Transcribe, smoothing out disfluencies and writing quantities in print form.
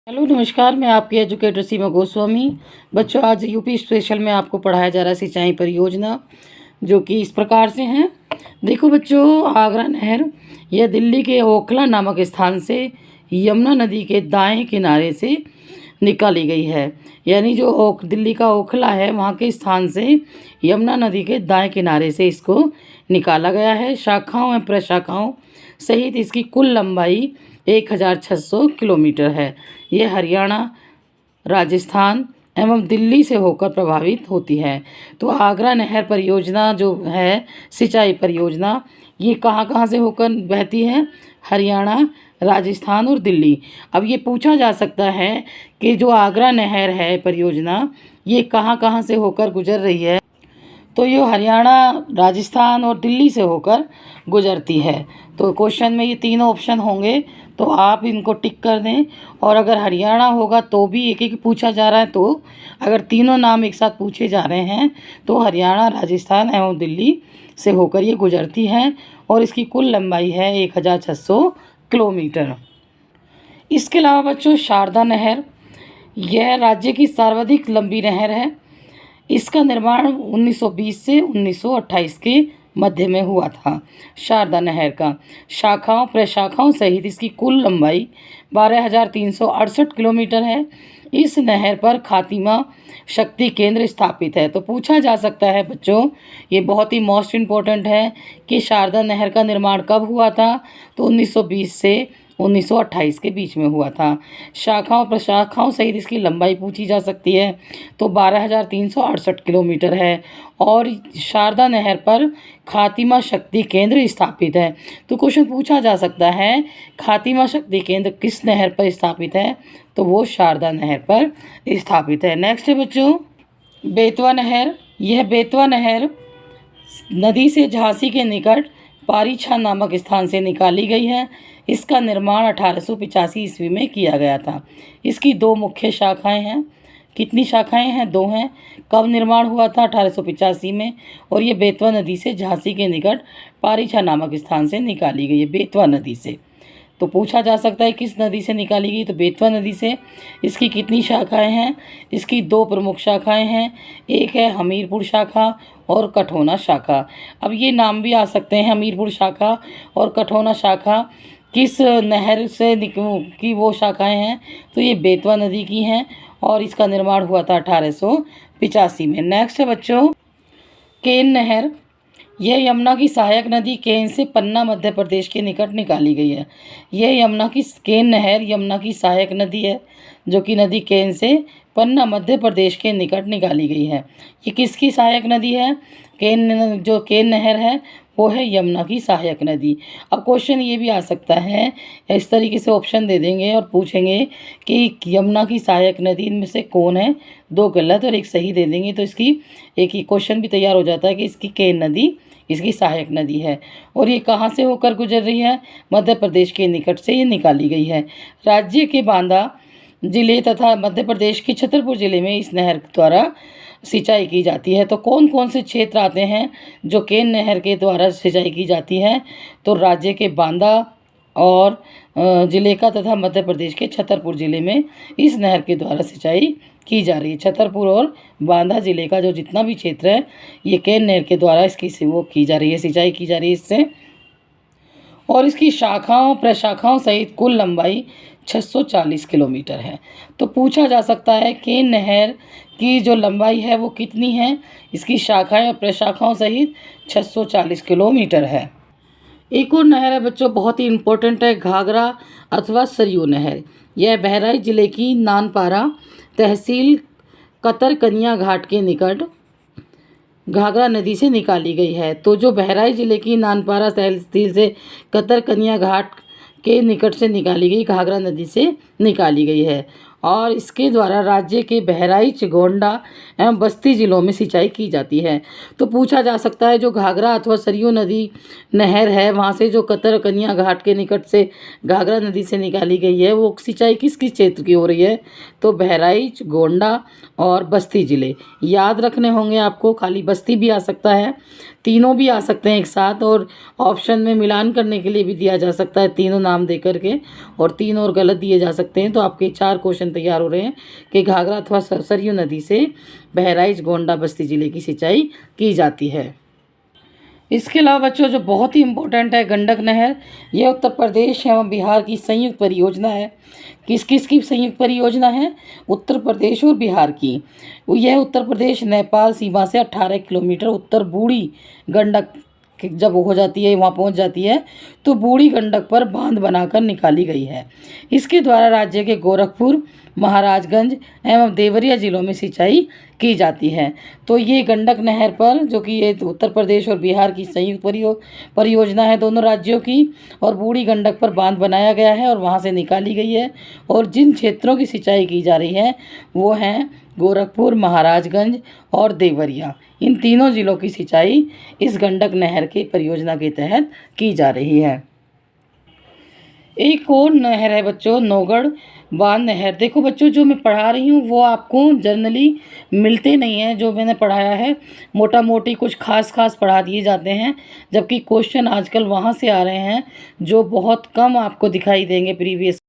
Hello नमस्कार, मैं आपकी एजुकेटर सीमा गोस्वामी। बच्चों, आज यूपी स्पेशल में आपको पढ़ाया जा रहा है सिंचाई परियोजना, जो कि इस प्रकार से हैं। देखो बच्चों, आगरा नहर यह दिल्ली के ओखला नामक स्थान से यमुना नदी के दाएं किनारे से निकाली गई है। यानी जो दिल्ली का ओखला है, वहाँ के स्थान से यमुना नदी के दाएं किनारे से इसको निकाला गया है। शाखाओं एवं प्रशाखाओं सहित इसकी कुल लंबाई 1600 किलोमीटर है। यह हरियाणा, राजस्थान एवं दिल्ली से होकर प्रभावित होती है। तो आगरा नहर परियोजना जो है सिंचाई परियोजना, ये कहाँ कहाँ से होकर बहती है? हरियाणा, राजस्थान और दिल्ली। अब ये पूछा जा सकता है कि जो आगरा नहर है परियोजना, ये कहाँ कहाँ से होकर गुजर रही है? तो ये हरियाणा, राजस्थान और दिल्ली से होकर गुजरती है। तो क्वेश्चन में ये तीनों ऑप्शन होंगे, तो आप इनको टिक कर दें। और अगर हरियाणा होगा तो भी एक एक पूछा जा रहा है, तो अगर तीनों नाम एक साथ पूछे जा रहे हैं तो हरियाणा, राजस्थान एवं दिल्ली से होकर ये गुजरती है। और इसकी कुल लंबाई है 1600 किलोमीटर। इसके अलावा बच्चों, शारदा नहर, यह राज्य की सर्वाधिक लंबी नहर है। इसका निर्माण 1920 से 1928 के मध्य में हुआ था। शारदा नहर का शाखाओं प्रशाखाओं सहित इसकी कुल लंबाई 12,368 किलोमीटर है। इस नहर पर खातिमा शक्ति केंद्र स्थापित है। तो पूछा जा सकता है बच्चों, ये बहुत ही मोस्ट इम्पोर्टेंट है कि शारदा नहर का निर्माण कब हुआ था? तो 1920 से 1928 के बीच में हुआ था। शाखाओं प्रशाखाओं सहित इसकी लंबाई पूछी जा सकती है, तो 12,368 किलोमीटर है। और शारदा नहर पर खातिमा शक्ति केंद्र स्थापित है। तो क्वेश्चन पूछा जा सकता है, खातिमा शक्ति केंद्र किस नहर पर स्थापित है? तो वो शारदा नहर पर स्थापित है। नेक्स्ट है बच्चों, बेतवा नहर। यह बेतवा नहर नदी से झांसी के निकट पारीछा नामक स्थान से निकाली गई है। इसका निर्माण 1885 ईस्वी में किया गया था। इसकी दो मुख्य शाखाएं हैं। कितनी शाखाएं हैं? दो हैं। कब निर्माण हुआ था? 1885 में। और ये बेतवा नदी से झांसी के निकट पारीछा नामक स्थान से निकाली गई है, बेतवा नदी से। तो पूछा जा सकता है किस नदी से निकाली गई? तो बेतवा नदी से। इसकी कितनी शाखाएं हैं? इसकी दो प्रमुख शाखाएं हैं। एक है हमीरपुर शाखा और कठौना शाखा। अब ये नाम भी आ सकते हैं, हमीरपुर शाखा और कठौना शाखा किस नहर से की वो शाखाएं हैं? तो ये बेतवा नदी की हैं और इसका निर्माण हुआ था 1885 में। नेक्स्ट है बच्चों, केन नहर। यह यमुना की सहायक नदी केन से पन्ना मध्य प्रदेश के निकट निकाली गई है। केन नहर यमुना की सहायक नदी है, जो कि नदी केन से पन्ना मध्य प्रदेश के निकट निकाली गई है। ये किसकी सहायक नदी है? जो केन नहर है वो है यमुना की सहायक नदी। अब क्वेश्चन ये भी आ सकता है, इस तरीके से ऑप्शन दे देंगे और पूछेंगे कि यमुना की सहायक नदी इनमें से कौन है? दो गलत और एक सही दे देंगे, तो इसकी एक ही क्वेश्चन भी तैयार हो जाता है कि इसकी केन नदी इसकी सहायक नदी है। और ये कहाँ से होकर गुजर रही है? मध्य प्रदेश के निकट से ये निकाली गई है। राज्य के बांदा जिले तथा मध्य प्रदेश के छतरपुर जिले में इस नहर द्वारा सिंचाई की जाती है। तो कौन कौन से क्षेत्र आते हैं जो केन नहर के द्वारा सिंचाई की जाती है? तो राज्य के बांदा और जिले का तथा मध्य प्रदेश के छतरपुर जिले में इस नहर के द्वारा सिंचाई की जा रही है। छतरपुर और बांदा जिले का जो जितना भी क्षेत्र है, ये केन नहर के द्वारा इसकी वो की जा रही है, सिंचाई की जा रही है इससे। और इसकी शाखाओं प्रशाखाओं सहित कुल लंबाई 640 किलोमीटर है। तो पूछा जा सकता है केन नहर की जो लंबाई है वो कितनी है? इसकी शाखाएं और प्रशाखाओं सहित 640 किलोमीटर है। एक और नहर है बच्चों, बहुत ही इम्पोर्टेंट है, घाघरा अथवा सरयू नहर। यह बहराइच जिले की नानपारा तहसील कतरकनिया घाट के निकट घाघरा नदी से निकाली गई है। तो जो बहराइच जिले की नानपारा तहसील से कतरकनिया घाट के निकट से निकाली गई घाघरा नदी से निकाली गई है। और इसके द्वारा राज्य के बहराइच, गोंडा एवं बस्ती जिलों में सिंचाई की जाती है। तो पूछा जा सकता है जो घाघरा अथवा सरयू नदी नहर है, वहाँ से जो कतरकनिया घाट के निकट से घाघरा नदी से निकाली गई है, वो सिंचाई किस किस क्षेत्र की हो रही है? तो बहराइच, गोंडा और बस्ती जिले याद रखने होंगे आपको, खाली बस्ती भी आ सकता है। तीनों भी आ सकते हैं एक साथ, और ऑप्शन में मिलान करने के लिए भी दिया जा सकता है तीनों नाम दे करके, और तीन और गलत दिए जा सकते हैं। तो आपके 4 क्वेश्चन तैयार हो रहे हैं कि घाघरा अथवा सरयू नदी से बहराइच, गोंडा, बस्ती जिले की सिंचाई की जाती है। इसके अलावा बच्चों जो बहुत ही इम्पोर्टेंट है, गंडक नहर, यह उत्तर प्रदेश एवं बिहार की संयुक्त परियोजना है। किस किस की संयुक्त परियोजना है? उत्तर प्रदेश और बिहार की। यह उत्तर प्रदेश नेपाल सीमा से 18 किलोमीटर उत्तर बूढ़ी गंडक जब हो जाती है, वहाँ पहुँच जाती है, तो बूढ़ी गंडक पर बांध बनाकर निकाली गई है। इसके द्वारा राज्य के गोरखपुर, महाराजगंज एवं देवरिया जिलों में सिंचाई की जाती है। तो ये गंडक नहर पर, जो कि ये उत्तर प्रदेश और बिहार की संयुक्त परियोजना है दोनों राज्यों की, और बूढ़ी गंडक पर बांध बनाया गया है और वहाँ से निकाली गई है। और जिन क्षेत्रों की सिंचाई की जा रही है वो हैं गोरखपुर, महाराजगंज और देवरिया। इन तीनों ज़िलों की सिंचाई इस गंडक नहर की परियोजना के तहत की जा रही है। एक और नहर है बच्चों, नौगढ़ बांध नहर। देखो बच्चों, जो मैं पढ़ा रही हूँ वो आपको जनरली मिलते नहीं हैं। जो मैंने पढ़ाया है मोटा मोटी कुछ खास पढ़ा दिए जाते हैं, जबकि क्वेश्चन आजकल वहाँ से आ रहे हैं जो बहुत कम आपको दिखाई देंगे प्रीवियस